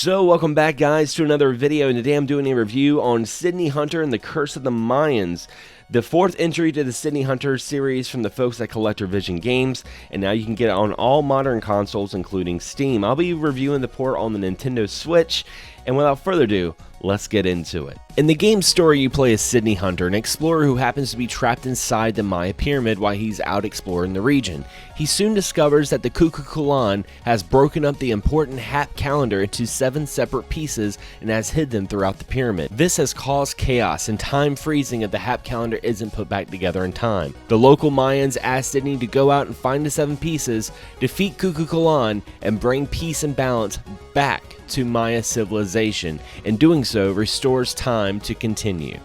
So welcome back guys to another video, and today I'm doing a review on Sydney Hunter and the Curse of the Mayans, the fourth entry to the Sydney Hunter series from the folks at Collectorvision Games, and now you can get it on all modern consoles including Steam. I'll be reviewing the port on the Nintendo Switch, and without further ado, let's get into it. In the game's story, you play as Sydney Hunter, an explorer who happens to be trapped inside the Maya pyramid while he's out exploring the region. He soon discovers that the Kukulkan has broken up the important Hap calendar into 7 separate pieces and has hid them throughout the pyramid. This has caused chaos and time freezing if the Hap calendar isn't put back together in time. The local Mayans ask Sydney to go out and find the 7 pieces, defeat Kukulkan, and bring peace and balance back to Maya civilization. In doing so, restores time to continue.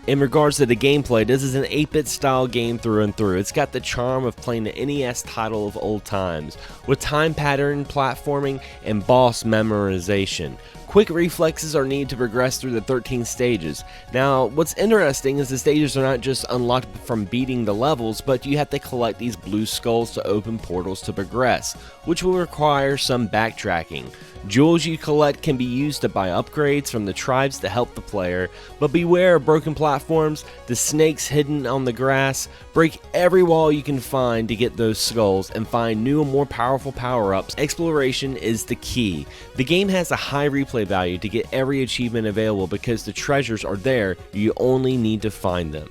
In regards to the gameplay, this is an 8-bit style game through and through. It's got the charm of playing the NES title of old times, with time pattern platforming and boss memorization. Quick reflexes are needed to progress through the 13 stages. Now, what's interesting is the stages are not just unlocked from beating the levels, but you have to collect these blue skulls to open portals to progress, which will require some backtracking. Jewels you collect can be used to buy upgrades from the tribes to help the player, but beware of broken platforms, the snakes hidden on the grass. Break every wall you can find to get those skulls and find new and more powerful power-ups. Exploration is the key. The game has a high replay value to get every achievement available because the treasures are there, you only need to find them.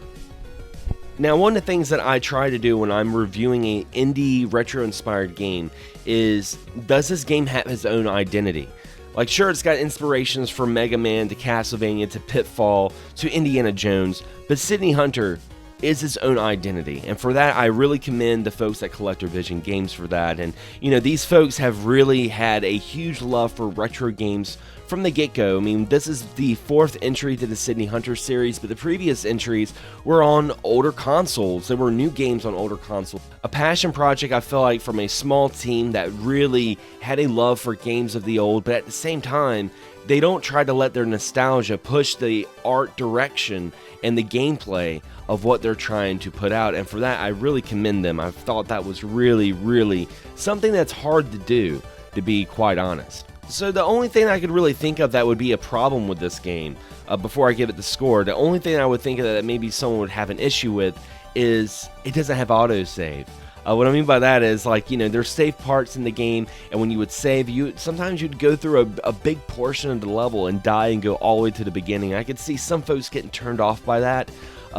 Now, one of the things that I try to do when I'm reviewing an indie retro-inspired game is, does this game have its own identity? Like, sure, it's got inspirations from Mega Man to Castlevania to Pitfall to Indiana Jones, but Sydney Hunter is its own identity, and for that I really commend the folks at Collectorvision Games for that. And you know, these folks have really had a huge love for retro games from the get-go. I mean, this is the 4th entry to the Sydney Hunter series, but the previous entries were on older consoles. There were new games on older consoles. A passion project, I feel like, from a small team that really had a love for games of the old, but at the same time, they don't try to let their nostalgia push the art direction and the gameplay of what they're trying to put out, and for that I really commend them. I thought that was really something that's hard to do, to be quite honest. So the only thing I could really think of that would be a problem with this game, before I give it the score, the only thing I would think of that maybe someone would have an issue with is it doesn't have autosave. What I mean by that is, like, you know, there's save parts in the game, and when you would save, sometimes you'd go through a big portion of the level and die and go all the way to the beginning. I could see some folks getting turned off by that,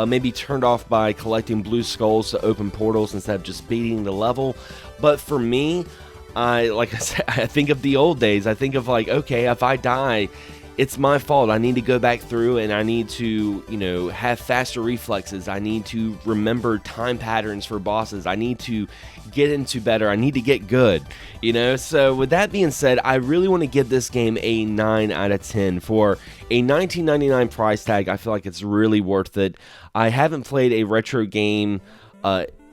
maybe turned off by collecting blue skulls to open portals instead of just beating the level. But for me, like I said, I think of the old days. I think of, like, okay, if I die, it's my fault. I need to go back through and I need to, you know, have faster reflexes. I need to remember time patterns for bosses. I need to get into better. I need to get good, you know. So with that being said, I really want to give this game a 9 out of 10 for a $19.99 price tag. I feel like it's really worth it. I haven't played a retro game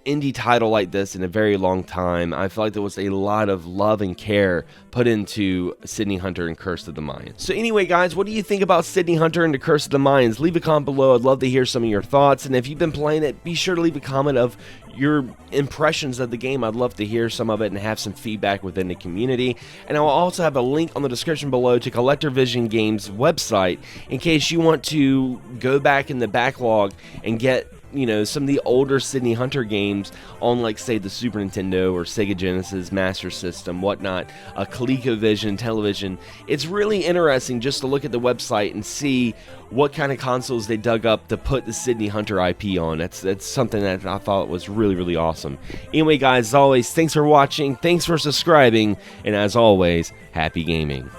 indie title like this in a very long time. I feel like there was a lot of love and care put into Sydney Hunter and Curse of the Mayans. So anyway guys, what do you think about Sydney Hunter and the Curse of the Mayans? Leave a comment below. I'd love to hear some of your thoughts, and if you've been playing it, be sure to leave a comment of your impressions of the game. I'd love to hear some of it and have some feedback within the community. And I will also have a link on the description below to Collectorvision Games website in case you want to go back in the backlog and get, you know, some of the older Sydney Hunter games on, like, say, the Super Nintendo or Sega Genesis, Master System, whatnot, ColecoVision television. It's really interesting just to look at the website and see what kind of consoles they dug up to put the Sydney Hunter IP on. That's something that I thought was really awesome. Anyway guys, as always, thanks for watching, thanks for subscribing, and as always, happy gaming.